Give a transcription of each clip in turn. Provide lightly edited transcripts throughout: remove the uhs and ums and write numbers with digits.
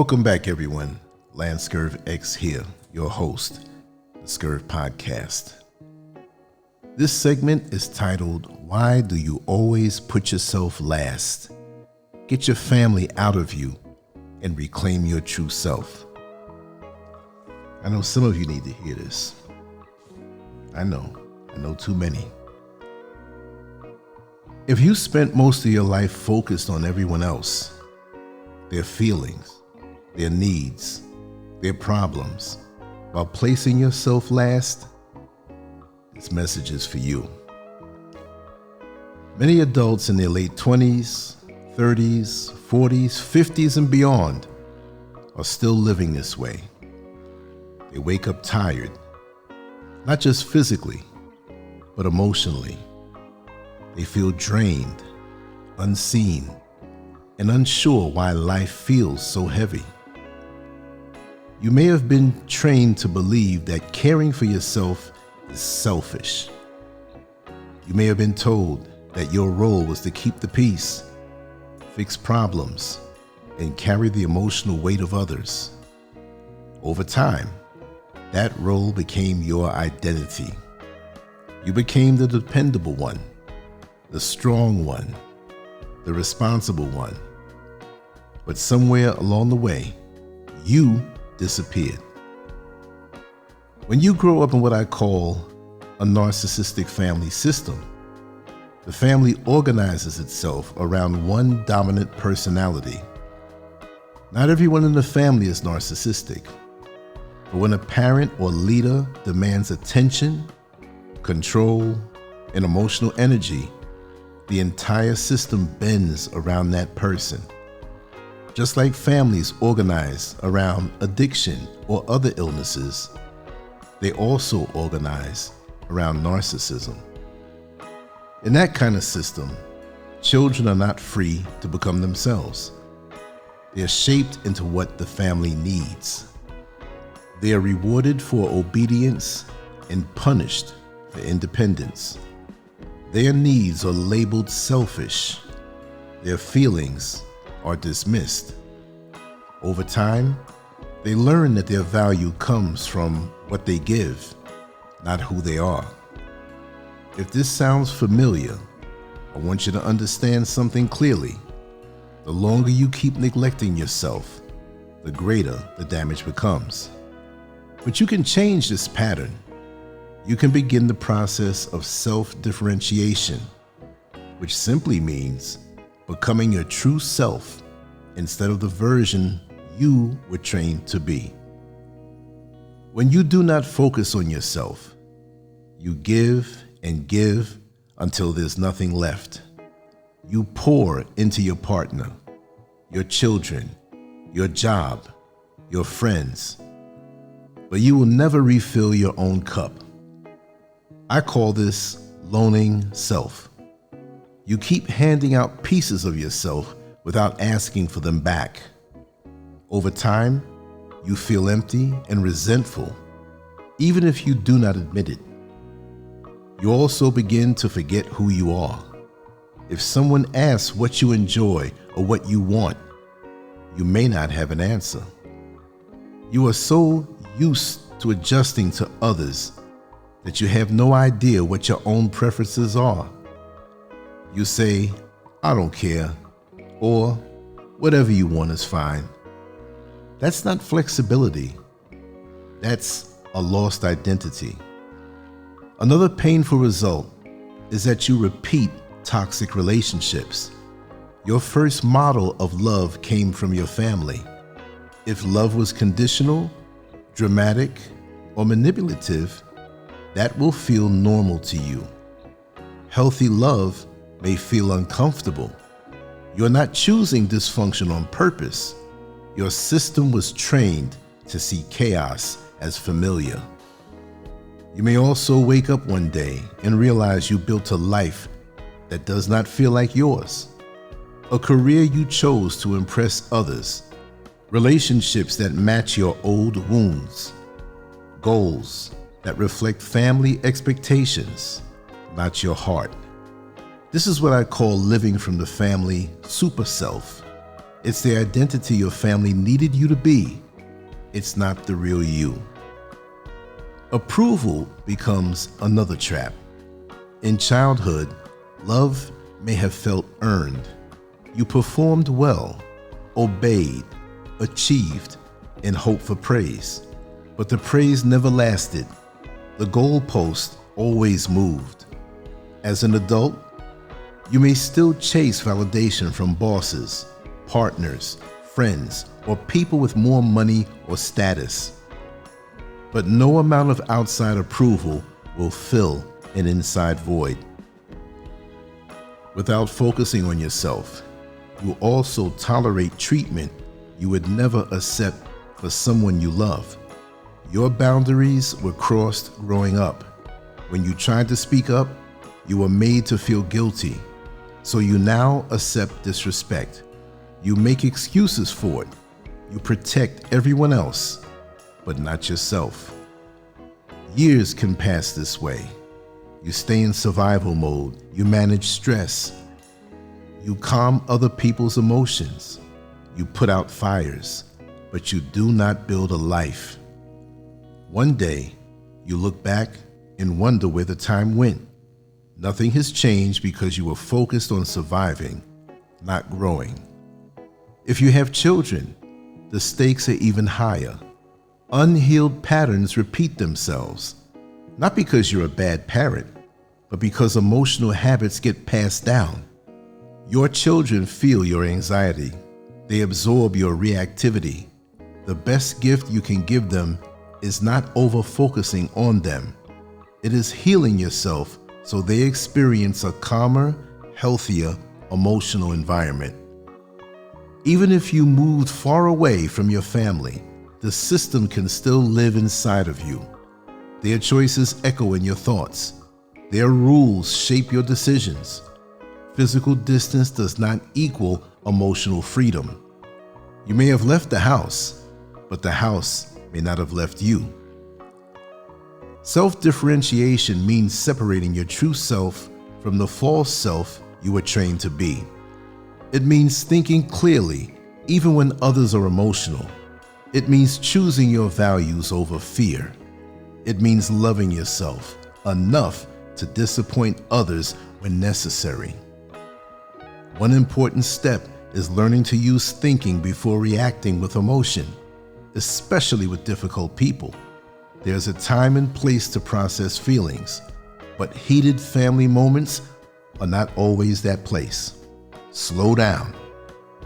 Welcome back, everyone. Scurv X here, your host, the Scurv Podcast. This segment is titled, Why Do You Always Put Yourself Last? Get your family out of you and reclaim your true self. I know some of you need to hear this. I know too many. If you spent most of your life focused on everyone else, their feelings, their needs, their problems, while placing yourself last, this message is for you. Many adults in their late 20s, 30s, 40s, 50s, and beyond are still living this way. They wake up tired, not just physically, but emotionally. They feel drained, unseen, and unsure why life feels so heavy. You may have been trained to believe that caring for yourself is selfish. You may have been told that your role was to keep the peace, fix problems, and carry the emotional weight of others. Over time, that role became your identity. You became the dependable one, the strong one, the responsible one. But somewhere along the way, you disappeared. When you grow up in what I call a narcissistic family system, the family organizes itself around one dominant personality. Not everyone in the family is narcissistic, but when a parent or leader demands attention, control, and emotional energy, the entire system bends around that person. Just like families organize around addiction or other illnesses, they also organize around narcissism. In that kind of system, children are not free to become themselves. They are shaped into what the family needs. They are rewarded for obedience and punished for independence. Their needs are labeled selfish. Their feelings are dismissed. Over time, they learn that their value comes from what they give, not who they are. If this sounds familiar, I want you to understand something clearly. The longer you keep neglecting yourself, the greater the damage becomes. But you can change this pattern. You can begin the process of self-differentiation, which simply means becoming your true self instead of the version you were trained to be. When you do not focus on yourself, you give and give until there's nothing left. You pour into your partner, your children, your job, your friends, but you will never refill your own cup. I call this loaning self. You keep handing out pieces of yourself without asking for them back. Over time, you feel empty and resentful, even if you do not admit it. You also begin to forget who you are. If someone asks what you enjoy or what you want, you may not have an answer. You are so used to adjusting to others that you have no idea what your own preferences are. You say, I don't care, or whatever you want is fine. That's not flexibility. That's a lost identity. Another painful result is that you repeat toxic relationships. Your first model of love came from your family. If love was conditional, dramatic, or manipulative, that will feel normal to you. Healthy love may feel uncomfortable. You're not choosing dysfunction on purpose. Your system was trained to see chaos as familiar. You may also wake up one day and realize you built a life that does not feel like yours, a career you chose to impress others, relationships that match your old wounds, goals that reflect family expectations, not your heart. This is what I call living from the family super self. It's the identity your family needed you to be. It's not the real you. Approval becomes another trap. In childhood, love may have felt earned. You performed well, obeyed, achieved, and hoped for praise. But the praise never lasted. The goalpost always moved. As an adult, you may still chase validation from bosses, partners, friends, or people with more money or status. But no amount of outside approval will fill an inside void. Without focusing on yourself, you also tolerate treatment you would never accept for someone you love. Your boundaries were crossed growing up. When you tried to speak up, you were made to feel guilty. So you now accept disrespect. You make excuses for it. You protect everyone else, but not yourself. Years can pass this way. You stay in survival mode. You manage stress. You calm other people's emotions. You put out fires, but you do not build a life. One day, you look back and wonder where the time went. Nothing has changed because you were focused on surviving, not growing. If you have children, the stakes are even higher. Unhealed patterns repeat themselves, not because you're a bad parent, but because emotional habits get passed down. Your children feel your anxiety. They absorb your reactivity. The best gift you can give them is not over-focusing on them. It is healing yourself so they experience a calmer, healthier, emotional environment. Even if you moved far away from your family, the system can still live inside of you. Their choices echo in your thoughts. Their rules shape your decisions. Physical distance does not equal emotional freedom. You may have left the house, but the house may not have left you. Self-differentiation means separating your true self from the false self you were trained to be. It means thinking clearly, even when others are emotional. It means choosing your values over fear. It means loving yourself enough to disappoint others when necessary. One important step is learning to use thinking before reacting with emotion, especially with difficult people. There's a time and place to process feelings, but heated family moments are not always that place. Slow down.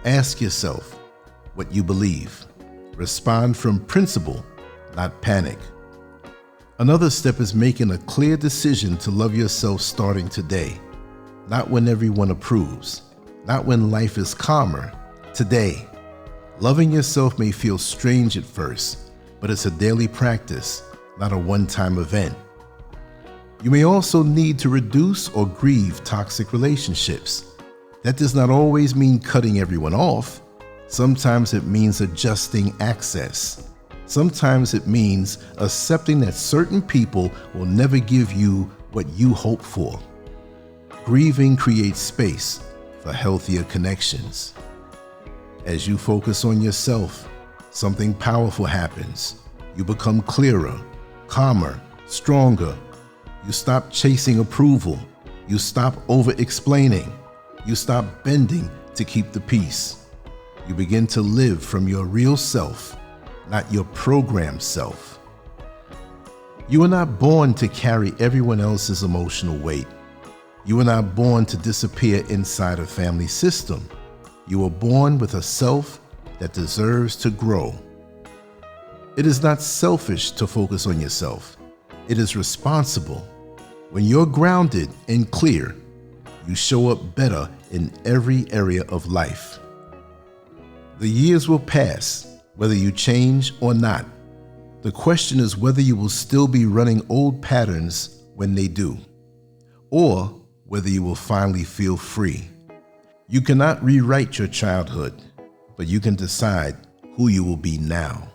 Ask yourself what you believe. Respond from principle, not panic. Another step is making a clear decision to love yourself starting today, not when everyone approves, not when life is calmer. Today, loving yourself may feel strange at first, but it's a daily practice, not a one-time event. You may also need to reduce or grieve toxic relationships. That does not always mean cutting everyone off. Sometimes it means adjusting access. Sometimes it means accepting that certain people will never give you what you hope for. Grieving creates space for healthier connections. As you focus on yourself, something powerful happens. You become clearer, calmer, stronger. You stop chasing approval. You stop over-explaining. You stop bending to keep the peace. You begin to live from your real self, not your programmed self. You are not born to carry everyone else's emotional weight. You are not born to disappear inside a family system. You were born with a self that deserves to grow. It is not selfish to focus on yourself. It is responsible. When you're grounded and clear, you show up better in every area of life. The years will pass, whether you change or not. The question is whether you will still be running old patterns when they do, or whether you will finally feel free. You cannot rewrite your childhood, but you can decide who you will be now.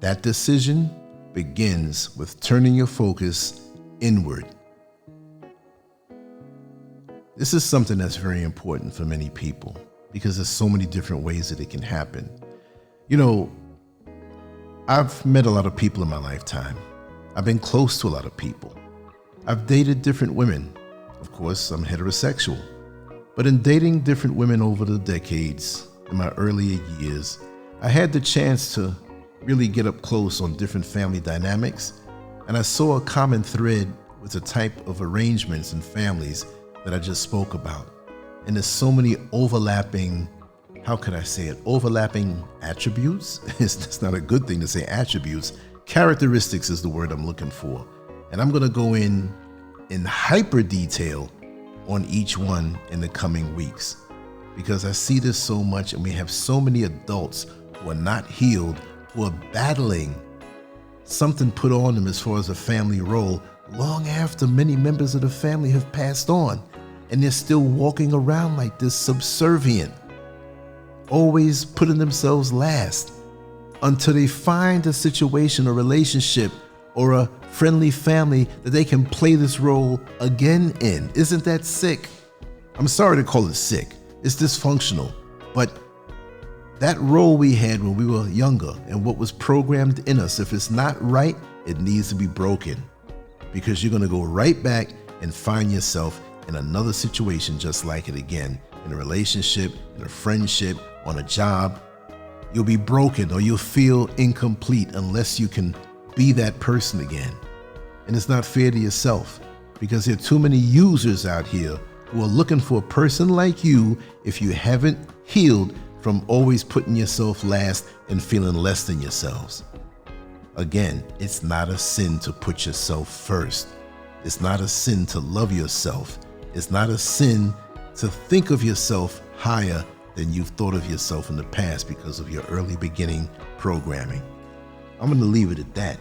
That decision begins with turning your focus inward. This is something that's very important for many people because there's so many different ways that it can happen. You know, I've met a lot of people in my lifetime. I've been close to a lot of people. I've dated different women. Of course, I'm heterosexual. But in dating different women over the decades, in my earlier years, I had the chance to really get up close on different family dynamics, and I saw a common thread with the type of arrangements and families that I just spoke about. And there's so many overlapping, how could I say it, overlapping attributes. It's not a good thing to say attributes. Characteristics is the word I'm looking for. And I'm gonna go in hyper detail on each one in the coming weeks, because I see this so much, and we have so many adults who are not healed, who are battling something put on them as far as a family role long after many members of the family have passed on, and they're still walking around like this, subservient, always putting themselves last, until they find a situation, a relationship, or a friendly family that they can play this role again in. Isn't that sick? I'm sorry to call it sick. It's dysfunctional. But that role we had when we were younger and what was programmed in us, if it's not right, it needs to be broken, because you're gonna go right back and find yourself in another situation just like it again, in a relationship, in a friendship, on a job. You'll be broken, or you'll feel incomplete unless you can be that person again. And it's not fair to yourself, because there are too many users out here who are looking for a person like you if you haven't healed from always putting yourself last and feeling less than yourselves. Again, it's not a sin to put yourself first. It's not a sin to love yourself. It's not a sin to think of yourself higher than you've thought of yourself in the past because of your early beginning programming. I'm going to leave it at that.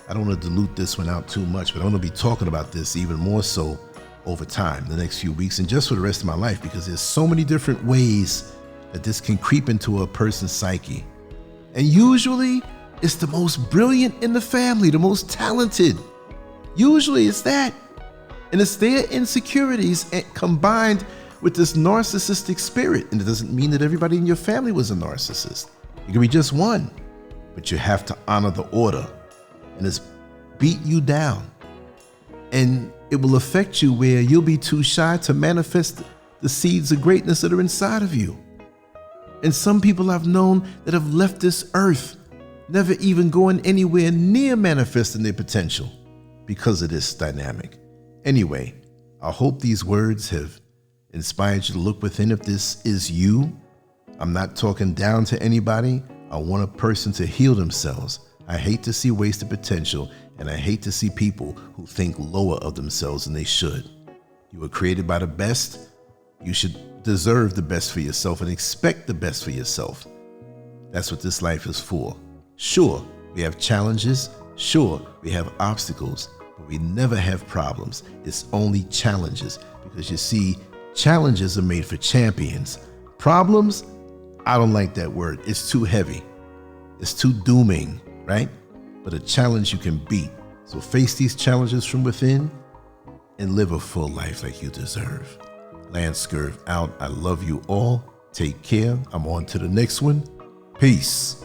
I don't want to dilute this one out too much, but I'm going to be talking about this even more so over time, the next few weeks, and just for the rest of my life, because there's so many different ways that this can creep into a person's psyche. And usually it's the most brilliant in the family, the most talented. Usually it's that. And it's their insecurities combined with this narcissistic spirit. And it doesn't mean that everybody in your family was a narcissist. It could be just one. But you have to honor the order, and it's beat you down. And it will affect you where you'll be too shy to manifest the seeds of greatness that are inside of you. And some people I've known that have left this earth, never even going anywhere near manifesting their potential because of this dynamic. Anyway, I hope these words have inspired you to look within if this is you. I'm not talking down to anybody. I want a person to heal themselves. I hate to see wasted potential, and I hate to see people who think lower of themselves than they should. You were created by the best. You should deserve the best for yourself and expect the best for yourself. That's what this life is for. Sure, we have challenges. Sure, we have obstacles, but we never have problems. It's only challenges, because you see, challenges are made for champions. Problems, I don't like that word. It's too heavy. It's too dooming, right? But a challenge you can beat. So face these challenges from within and live a full life like you deserve. Lance Scurv out. I love you all. Take care. I'm on to the next one. Peace.